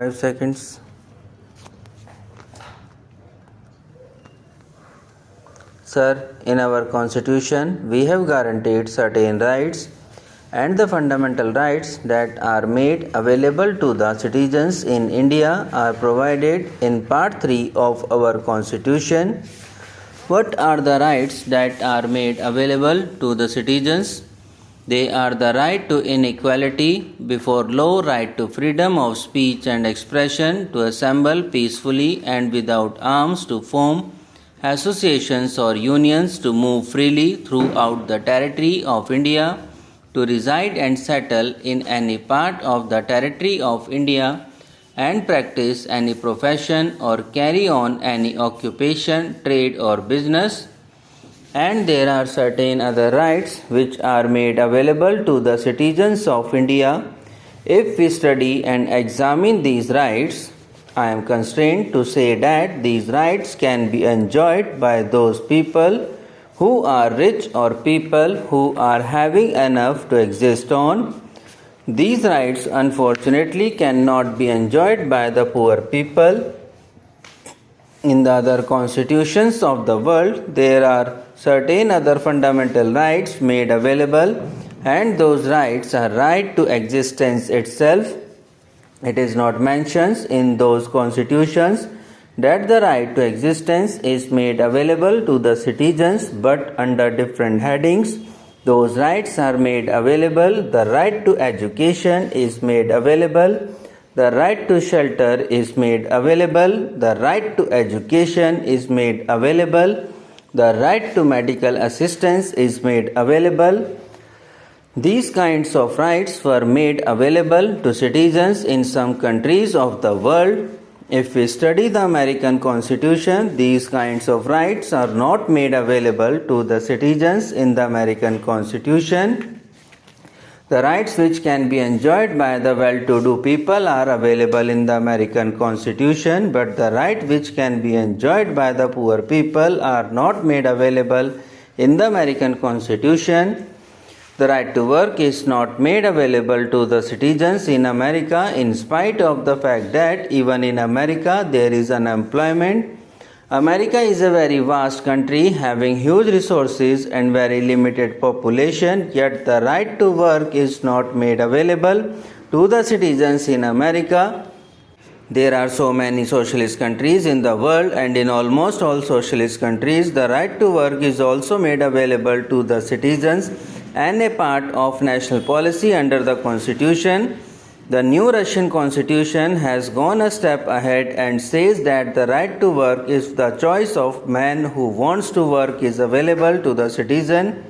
5 seconds. Sir, in our constitution, we have guaranteed certain rights and the fundamental rights that are made available to the citizens in India are provided in Part 3 of our constitution. What are the rights that are made available to the citizens? They are the right to inequality before law, right to freedom of speech and expression, to assemble peacefully and without arms, to form associations or unions, to move freely throughout the territory of India, to reside and settle in any part of the territory of India, and practice any profession or carry on any occupation, trade, or business. And there are certain other rights which are made available to the citizens of India. If we study and examine these rights, I am constrained to say that these rights can be enjoyed by those people who are rich or people who are having enough to exist on. These rights unfortunately cannot be enjoyed by the poor people. In the other constitutions of the world, there are certain other fundamental rights made available, and those rights are right to existence itself. It is not mentioned in those constitutions that the right to existence is made available to the citizens, but under different headings. Those rights are made available. The right to education is made available. The right to shelter is made available. The right to education is made available. The right to medical assistance is made available. These kinds of rights were made available to citizens in some countries of the world. If we study the American Constitution, these kinds of rights are not made available to the citizens in the American Constitution. The rights which can be enjoyed by the well-to-do people are available in the American Constitution, but the right which can be enjoyed by the poor people are not made available in the American Constitution. The right to work is not made available to the citizens in America, in spite of the fact that even in America there is unemployment. America is a very vast country having huge resources and very limited population, yet the right to work is not made available to the citizens in America. There are so many socialist countries in the world, and in almost all socialist countries the right to work is also made available to the citizens and a part of national policy under the constitution. The new Russian constitution has gone a step ahead and says that the right to work is the choice of man who wants to work is available to the citizen.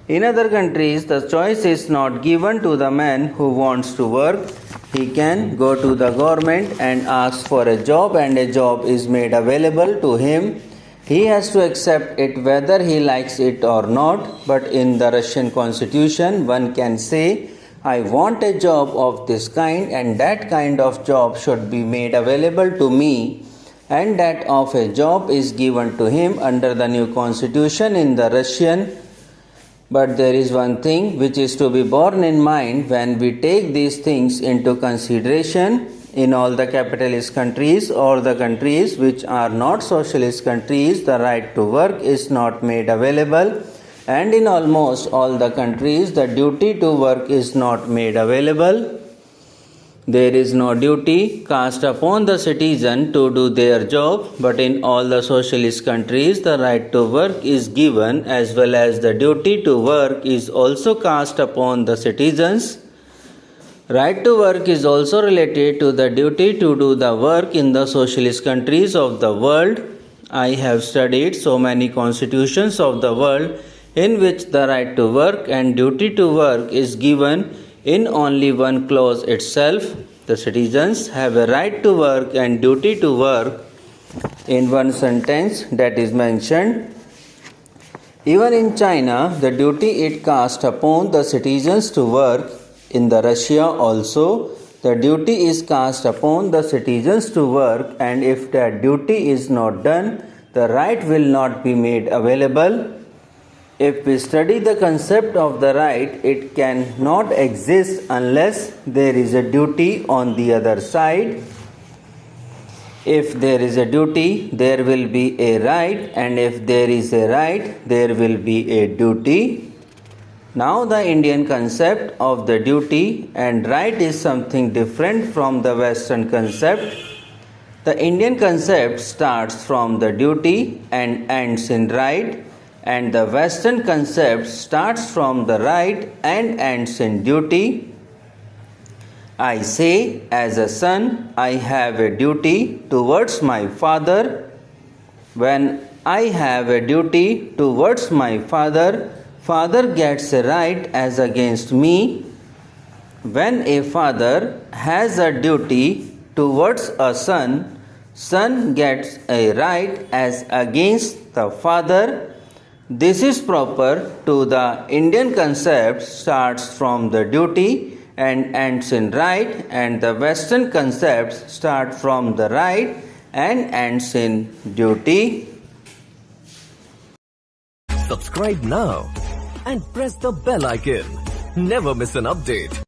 In other countries, the choice is not given to the man who wants to work. He can go to the government and ask for a job, and a job is made available to him. He has to accept it whether he likes it or not. But in the Russian constitution, one can say, I want a job of this kind, and that kind of job should be made available to me, and that of a job is given to him under the new constitution in the Russian. But there is one thing which is to be borne in mind when we take these things into consideration. In all the capitalist countries or the countries which are not socialist countries, the right to work is not made available. And in almost all the countries, the duty to work is not made available. There is no duty cast upon the citizen to do their job, but in all the socialist countries, the right to work is given, as well as the duty to work is also cast upon the citizens. Right to work is also related to the duty to do the work in the socialist countries of the world. I have studied so many constitutions of the world in which the right to work and duty to work is given in only one clause itself. The citizens have a right to work and duty to work in one sentence that is mentioned. Even in China, the duty it cast upon the citizens to work. In the Russia also, the duty is cast upon the citizens to work, and if that duty is not done, the right will not be made available. If we study the concept of the right, it cannot exist unless there is a duty on the other side. If there is a duty, there will be a right, and if there is a right, there will be a duty. Now, the Indian concept of the duty and right is something different from the Western concept. The Indian concept starts from the duty and ends in right, and the Western concept starts from the right and ends in duty. I say, as a son, I have a duty towards my father. When I have a duty towards my father, father gets a right as against me. When a father has a duty towards a son, son gets a right as against the father. This is proper to the Indian concept starts from the duty and ends in right, and the Western concepts start from the right and ends in duty. Subscribe now and press the bell icon. Never miss an update.